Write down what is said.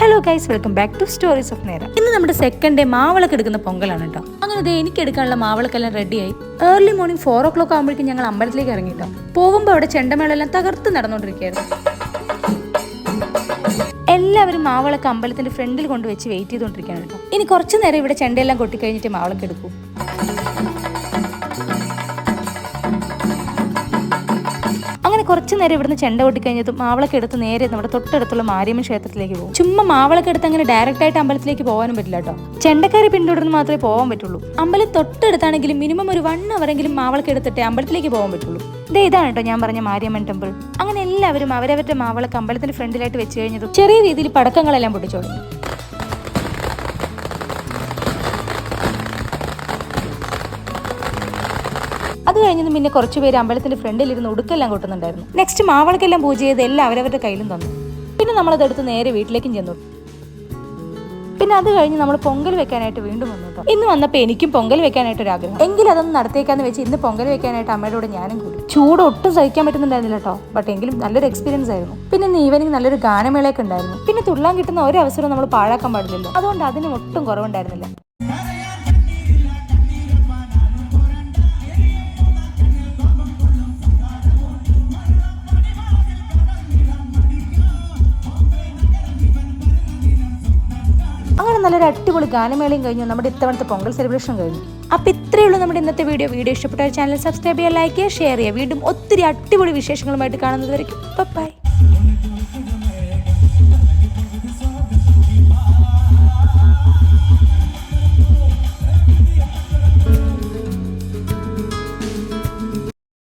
Hello guys, welcome back to stories of നേര. ഇന്ന് നമ്മുടെ സെക്കൻഡ് ഡേ മാവളക്ക് എടുക്കുന്ന പൊങ്കലാണ് കേട്ടോ. അങ്ങനെ എനിക്ക് എടുക്കാനുള്ള മാവളക്കെല്ലാം റെഡിയായി. ഏർലി മോർണിംഗ് 4 o'clock ആകുമ്പോഴേക്കും ഞങ്ങൾ അമ്പലത്തിലേക്ക് ഇറങ്ങിട്ടോ. പോകുമ്പോൾ അവിടെ ചെണ്ടമേളെല്ലാം തകർത്ത് നടന്നുകൊണ്ടിരിക്കുകയായിരുന്നു. എല്ലാവരും മാവളക്ക് അമ്പലത്തിന്റെ ഫ്രണ്ടിൽ കൊണ്ടുവച്ച് വെയിറ്റ് ചെയ്തുകൊണ്ടിരിക്കുകയാണ് കേട്ടോ. ഇനി കുറച്ചു നേരം ഇവിടെ ചെണ്ടയെല്ലാം കൊട്ടിക്കഴിഞ്ഞിട്ട് മാവളക്ക് എടുക്കൂ. അങ്ങനെ കുറച്ചു നേരം ഇവിടുന്ന് ചെണ്ട കൊട്ടിക്കഴിഞ്ഞതും മാവളക്ക് എടുത്ത് നേരെ നമ്മുടെ തൊട്ടടുത്തുള്ള മാരിയമ്മൻ ക്ഷേത്രത്തിലേക്ക് പോകും. ചുമ്മാ മാവളക്ക് എടുത്ത് അങ്ങനെ ഡയറക്റ്റ് ആയിട്ട് അമ്പലത്തിലേക്ക് പോകാനും പറ്റില്ല കേട്ടോ. ചെണ്ടക്കാരെ പിന്തുടർന്ന് മാത്രമേ പോകാൻ പറ്റുള്ളൂ. അമ്പലം തൊട്ടടുത്താണെങ്കിലും മിനിമം ഒരു 1 hour എങ്കിലും മാവളക്ക് എടുത്തിട്ടേ അമ്പലത്തിലേക്ക് പോകാൻ പറ്റുള്ളൂ. ഇതാണ് കേട്ടോ ഞാൻ പറഞ്ഞ മാരിയമ്മൻ ടെമ്പിൾ. അങ്ങനെ എല്ലാവരും അവരവരുടെ മാവളക്ക് അമ്പലത്തിന്റെ ഫ്രണ്ടിലായിട്ട് വെച്ച് കഴിഞ്ഞതും ചെറിയ രീതിയിൽ പടക്കങ്ങളെല്ലാം പൊട്ടിച്ചു തുടങ്ങി. അത് കഴിഞ്ഞതും പിന്നെ കുറച്ചുപേര് അമ്പലത്തിന്റെ ഫ്രണ്ടിൽ ഇരുന്ന് ഉടുക്കെല്ലാം കൊട്ടുന്നുണ്ടായിരുന്നു. നെക്സ്റ്റ് മാവളക്കെല്ലാം പൂജ ചെയ്ത് എല്ലാം അവരവരുടെ കയ്യിലും തന്നു. പിന്നെ നമ്മളതെടുത്ത് നേരെ വീട്ടിലേക്കും ചെന്നു. പിന്നെ അത് കഴിഞ്ഞ് നമ്മൾ പൊങ്കൽ വെക്കാനായിട്ട് വീണ്ടും വന്നു കേട്ടോ. ഇന്ന് വന്നപ്പോൾ എനിക്കും പൊങ്കൽ വെക്കാനായിട്ട് ഒരു ആഗ്രഹം. എങ്കിലും അതൊന്നും നടത്തിയേക്കാന്ന് വെച്ച് ഇന്ന് പൊങ്കൽ വെക്കാനായിട്ട് അമ്മയുടെ കൂടെ ഞാനും കൂടി. ചൂട് ഒട്ടും സഹിക്കാൻ പറ്റുന്നുണ്ടായിരുന്നില്ല കേട്ടോ. ബട്ട് എങ്കിലും നല്ലൊരു എക്സ്പീരിയൻസ് ആയിരുന്നു. പിന്നെ ഇന്ന് ഈവനിങ് നല്ലൊരു ഗാനമേളയൊക്കെ ഉണ്ടായിരുന്നു. പിന്നെ തുള്ളാൻ കിട്ടുന്ന ഒരു അവസരവും നമ്മൾ പാഴാക്കാൻ പാടില്ലല്ലോ. അതുകൊണ്ട് അതിനും ഒട്ടും കുറവുണ്ടായിരുന്നില്ല. അങ്ങനെ നല്ലൊരു അടിപൊളി ഗാനമേളയും കഴിഞ്ഞു. നമ്മുടെ ഇത്തവണത്തെ പൊങ്കൽ സെലിബ്രേഷൻ കഴിഞ്ഞു. അപ്പോൾ ഇത്രയേ ഉള്ളൂ നമ്മുടെ ഇന്നത്തെ വീഡിയോ. ഇഷ്ടപ്പെട്ട ചാനൽ സബ്സ്ക്രൈബ് ചെയ്യുക, ലൈക്ക് ചെയ്യുക, ഷെയർ ചെയ്യുക. വീണ്ടും ഒത്തിരി അടിപൊളി വിശേഷങ്ങളുമായിട്ട് കാണുന്നത് വരയ്ക്കും. ബൈ.